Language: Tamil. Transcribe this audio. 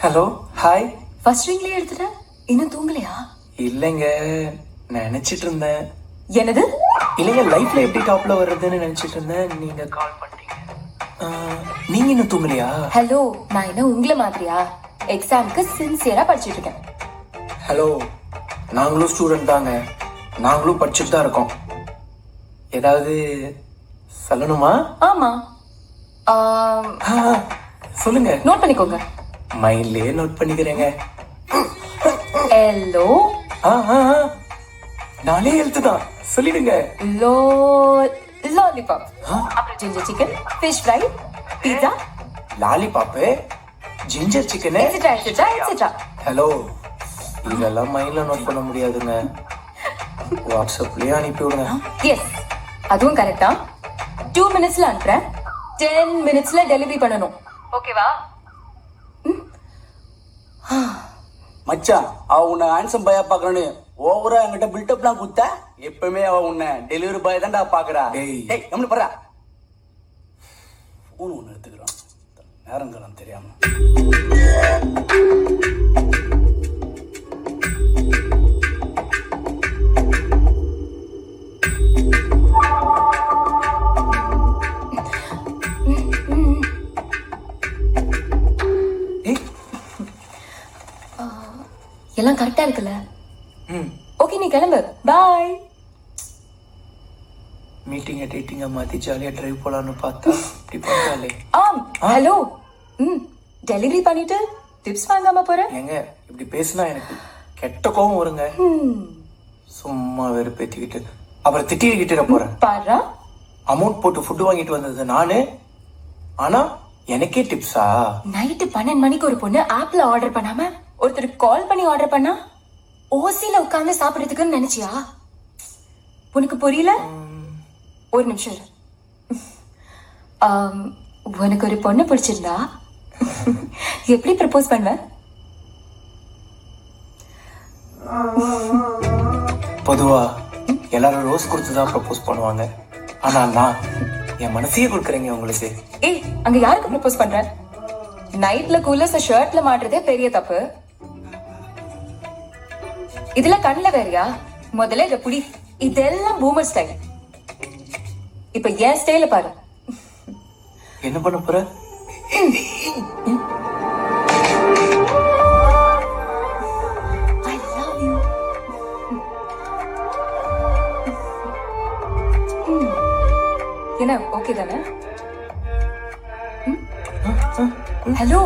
Hello hi. ஃபர்ஸ்ட் ரிங்லயே எடுத்துட்ட, இன்னும் தூங்கலையா? இல்லைங்க, நினைச்சிட்டு இருந்தேன். என்னது? இல்லைங்க, லைஃப்ல எப்படி டாப்ல வர்றதுன்னு நினைச்சிட்டு இருந்தேன். நீங்க கால் பண்ணிட்டீங்க. நீங்க இன்னும் தூங்கலையா? ஹலோ, நான் என்ன உங்களை மாதிரியா எக்ஸாமுக்கு சின்சியரா படிச்சிட்டு இருக்கேன். ஹலோ, நாங்களும் ஸ்டூடெண்ட் தாங்க, நாங்களும் படிச்சுட்டு தான் இருக்கோம். ஏதாவது சொல்லணுமா? ஆமா, சொல்லுங்க. நோட் பண்ணிக்கோங்க. மைண்ட்லயே நோட் பண்ணிக்கிறேங்க. எல்லோ நானே எழுத்து தான், சொல்லிடுங்க. லோ லாலிபாப், அப்புறம் ginger chicken, fish fry, pizza, lollipop, ginger chicken, etcetera etcetera etcetera. Hello, இதெல்லாம் மைண்ட்ல நோட் பண்ண முடியாதுங்க. வாட்ஸ்அப்லயே அனுப்பி விடுங்க. எஸ், அதுவும் கரெக்டா. 2 மினிட்ஸ்ல அனுப்புறேன். 10 மினிட்ஸ்ல டெலிவரி பண்ணணும். ஓகேவா? மச்சான், அவ உன்னை ஹான்சம் பாயா பாக்குறேன்னு ஓவரா என்கிட்ட பில்டப்லாம் குத்த. எப்பவுமே அவ உன்னை டெலிவரி பாய் தான்டா பாக்குறா. டேய் கம்மி பண்றா. போன் ஒன்று எடுத்துக்கிறான், நேரங்காலம் தெரியாம. எல்லாம் கரெக்டா இருக்குல்ல? ஓகே, நீ கிளம்பு. பாய். மீட்டிங்க டேட்டிங்க மாத்தி ஜாலியா டிரைவ் போலான்னு பார்த்தா இப்படி பார்த்தாலே. ஹலோ, டெலிவரி பண்ணிட்டு டிப்ஸ் வாங்காம போறேன். ஏங்க, இப்படி பேசினா எனக்கு கெட்ட கோவம் வருங்க. சும்மா வெறுப்பேத்திக்கிட்டு அப்புறம் திட்டிக்கிட்டு போறேன். பாரு, அமௌண்ட் போட்டு ஃபுட் வாங்கிட்டு வந்தது நானு, ஆனா எனக்கே டிப்ஸா? நைட்டு 12 மணிக்கு ஒரு பொண்ணு ஆப்ல ஆர்டர் பண்ணாம ஒருத்தர் கால் பண்ணி ஆர்டர் பண்ணா ஓசில உட்கார்ந்து சாப்பிடுறதுக்குன்னு நினைச்சியா? உனக்கு புரியல? ஒரு நிமிஷம் இரு. உனக்கு ஒரு பொண்ணு பிடிச்சிருந்தா எப்படி ப்ரப்போஸ் பண்ணுவ? பொதுவா எல்லாரும் ரோஸ் கொடுத்துதான் ப்ரப்போஸ் பண்ணுவாங்க, ஆனா நான் என் மனசையே கொடுக்குறேங்க உங்களுக்கு. ஏய், அங்க யாருக்கு ப்ரப்போஸ் பண்ற? நைட்ல கூலர்ஸ் ஷர்ட்ல மாட்டுறதே பெரிய தப்பு. இதுல கண்ணுல வேறியா? முதல்ல இத புடி. இதெல்லாம் பூமர் ஸ்டைல். இப்ப என் ஸ்டைல பாரு. என்ன பண்ண போற? I love you. என்ன, ஓகே தானே? ஹலோ,